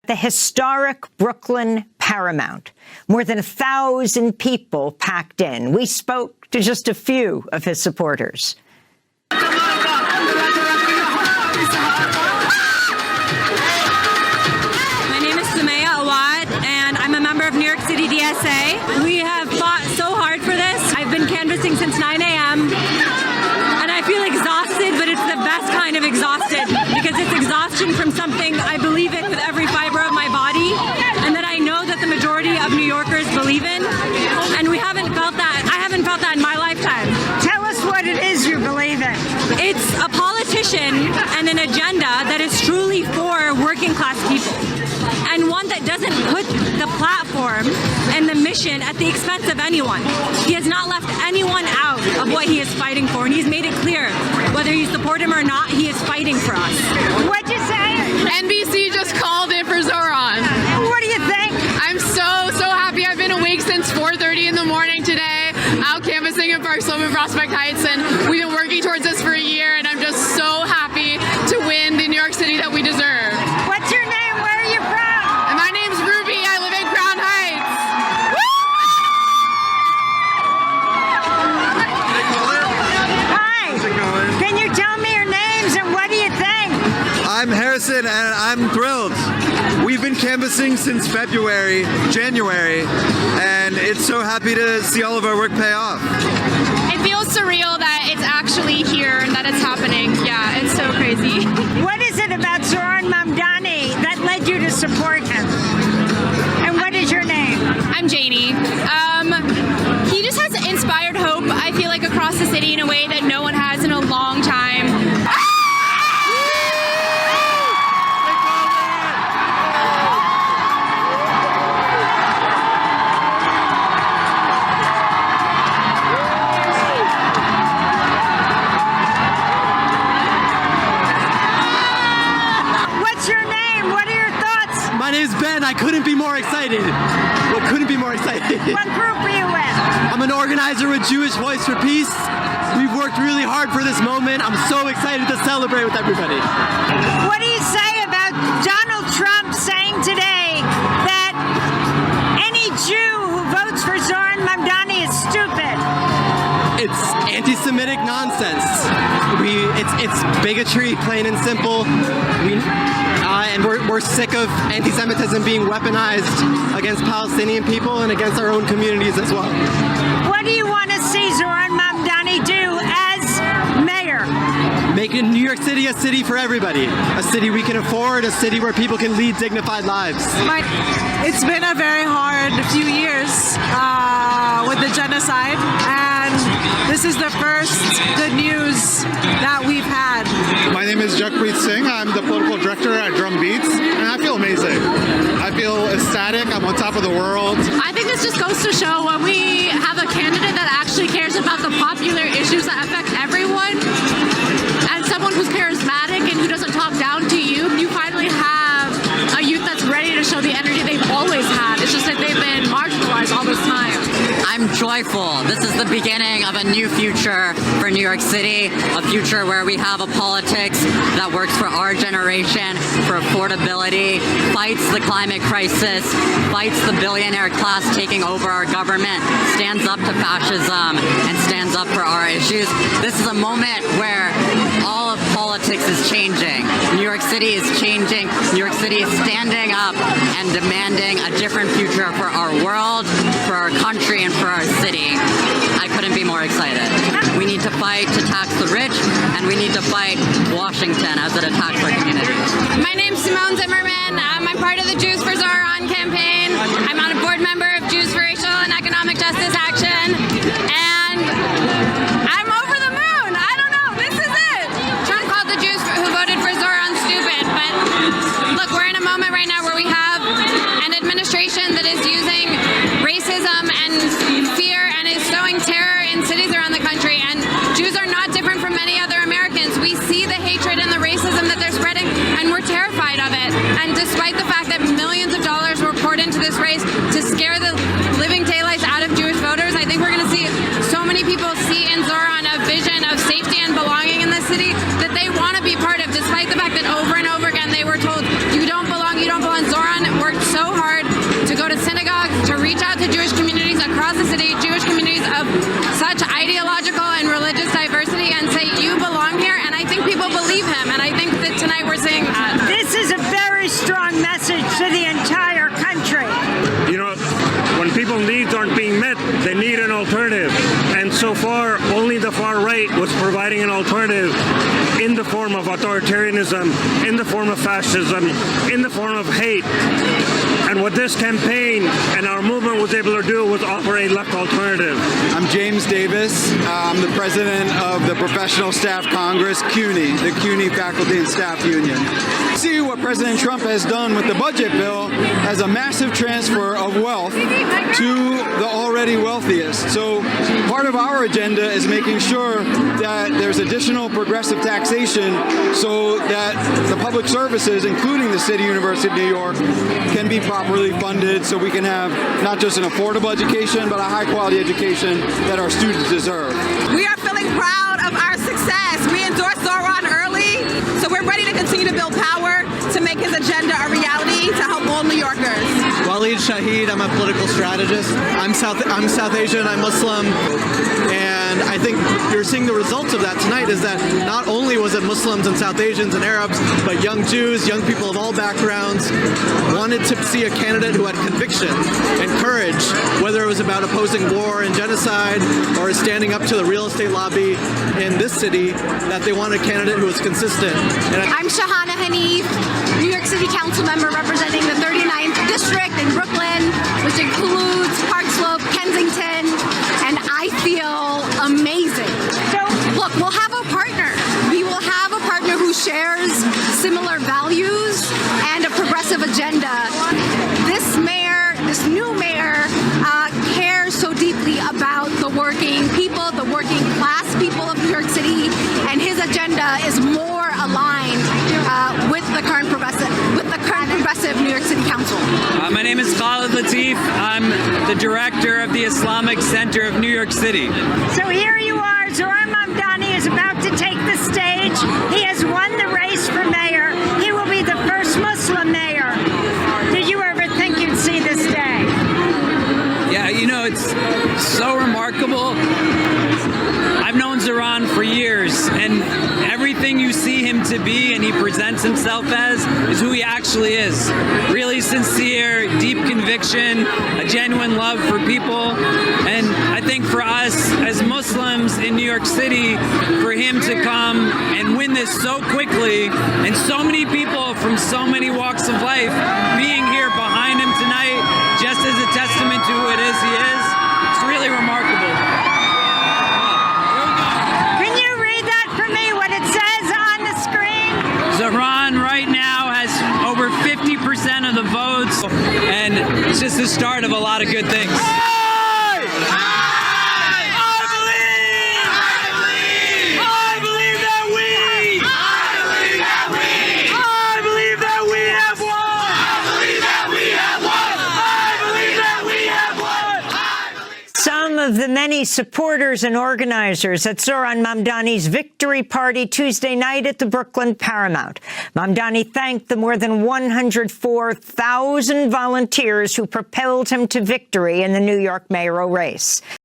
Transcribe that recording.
The historic Brooklyn Paramount. More than 1,000 people packed in. We spoke to just a few of his supporters. My name is Samaya Awad, and I'm a member of New York City DSA. We have fought so hard for this. I've been canvassing since 9 a.m. and I feel exhausted, but it's the best kind of exhausted because it's exhaustion from something I believe in with every fiber of my body and that I know that the majority of New Yorkers believe in. And we haven't felt that. I haven't felt that in my lifetime. Tell us what it is you believe in. It's a politician and an agenda that is truly for working class people, and one that doesn't put the platform and the mission at the expense of anyone. He has not left anyone out of what he is fighting for, and he's made it clear, whether you support him or not, he is fighting for us. What'd you say? NBC just called it for Zohran. What do you think? I'm so happy. I've been awake since 4:30 in the morning today, out canvassing in Park Slope and Prospect Heights, and we've been working towards this for a year, and I'm just so happy to win the New York City that we deserve. What's your name? Where are you from? And my name's Ruby. I live in Crown Heights. Hi. Can you tell me your names and what do you think? I'm Harrison, and I'm thrilled. We've been canvassing since January, and it's so happy to see all of our work pay off. It feels surreal that it's actually here and that it's happening. Yeah, it's so crazy. What is it about Zohran Mamdani that led you to support him? And what is your name? I'm Janie. He just has inspired hope, I feel like, across the city in a way that no one has in a long time. What's your name? What are your thoughts? My name's Ben. I couldn't be more excited. Well, couldn't be more excited. What group are you with? I'm an organizer with Jewish Voice for Peace. We've worked really hard for this moment. I'm so excited to celebrate with everybody. What do you say about Donald Trump saying today that any Jew who votes for Zohran Mamdani is stupid? It's anti-Semitic nonsense. It's bigotry, plain and simple. And we're sick of anti-Semitism being weaponized against Palestinian people and against our own communities as well. What do you want to see Zohran Mamdani do as mayor? Making New York City a city for everybody. A city we can afford, a city where people can lead dignified lives. It's been a very hard few years with the genocide, and this is the first good news that we've had. My name is Jakpreet Singh. I'm the political director at Drum Beats, and I feel amazing. I feel ecstatic. I'm on top of the world. I think this just goes to show when we have a candidate that actually cares about the popular issues that affect everyone, and someone who's charismatic and who doesn't talk down to you, you finally have a youth that's ready to show the energy they've always had. It's just that they've been marginalized all this time. I'm joyful. This is the beginning of a new future for New York City, a future where we have a politics that works for our generation, for affordability, fights the climate crisis, fights the billionaire class taking over our government, stands up to fascism, and stands up for our issues. This is a moment where all of politics is changing. New York City is changing. New York City is standing up and demanding a different future for our world, for our country, and for our city. I couldn't be more excited. We need to fight to tax the rich, and we need to fight Washington as it attacks our community. My name's Simone Zimmerman. I'm part of the Jews for Zohran campaign. I'm on a board member of Jews for Racial and Economic Justice Action, and I'm over the moon. I don't know. This is it. Trump called the Jews who voted for Zohran stupid, but look, we're in a moment right now where we have an administration that is using racism and fear and is sowing terror in cities around the country, and Jews are not different from many other Americans. We see the hatred and the racism that they're spreading, and we're terrified of it. And despite the fact that millions of dollars were poured into this race to scare the living daylights out of Jewish voters, I think we're going to see so many people see in Zohran a vision of safety and belonging in the city that they want to be part of, despite the fact that over and over again they were told, you don't belong, Zohran believe him. And I think that tonight we're seeing that. This is a very strong message to the entire country. You know, when people's needs aren't being met, they need an alternative. And so far, only the far right was providing an alternative in the form of authoritarianism, in the form of fascism, in the form of hate. And what this campaign and our movement was able to do was offer a left alternative. I'm James Davis. I'm the president of the Professional Staff Congress, CUNY, the CUNY Faculty and Staff Union. See what President Trump has done with the budget bill as a massive transfer of wealth to the already wealthiest. So part of our agenda is making sure that there's additional progressive taxation so that the public services, including the City University of New York, can be properly funded so we can have not just an affordable education, but a high-quality education that our students deserve. We are feeling proud of our success. We endorsed Zohran early, so we're ready to continue to build power to make his agenda a reality to help all New Yorkers. Waleed Shahid, I'm a political strategist. I'm South Asian, I'm Muslim, and I think you're seeing the results of that tonight is that not only was it Muslims and South Asians and Arabs, but young Jews, young people of all backgrounds wanted to see a candidate who had conviction and courage, whether it was about opposing war and genocide or standing up to the real estate lobby in this city, that they wanted a candidate who was consistent. I'm Shahana Hanif, New York City Council member representing the 39th District in Brooklyn, which includes Park Slope, Kensington, and I feel amazing. So, look, we'll have a partner. We will have a partner who shares similar values and a progressive agenda. This mayor, this new mayor, cares so deeply about the working people, the working class people of New York City, and his agenda is more aligned with the current progressive New York City Council. My name is Khalid Latif. I'm the director of the Islamic Center of New York City. So here you are. Zohran Mamdani is about to take the stage. He has won the race for mayor. He will be the first Muslim mayor. Did you ever think you'd see this day? Yeah, you know, it's so remarkable. I've known Zohran for years, and everything you see him to be and he presents himself as is who he actually is. Really sincere, deep conviction, a genuine love for people. And I think for us as Muslims in New York City, for him to come and win this so quickly, and so many people from so many walks of life being here behind him tonight, just as a testament to who it is he is, it's really remarkable. Zohran right now has over 50% of the votes, and it's just the start of a lot of good things. Some of the many supporters and organizers at Zohran Mamdani's victory party Tuesday night at the Brooklyn Paramount. Mamdani thanked the more than 104,000 volunteers who propelled him to victory in the New York mayoral race.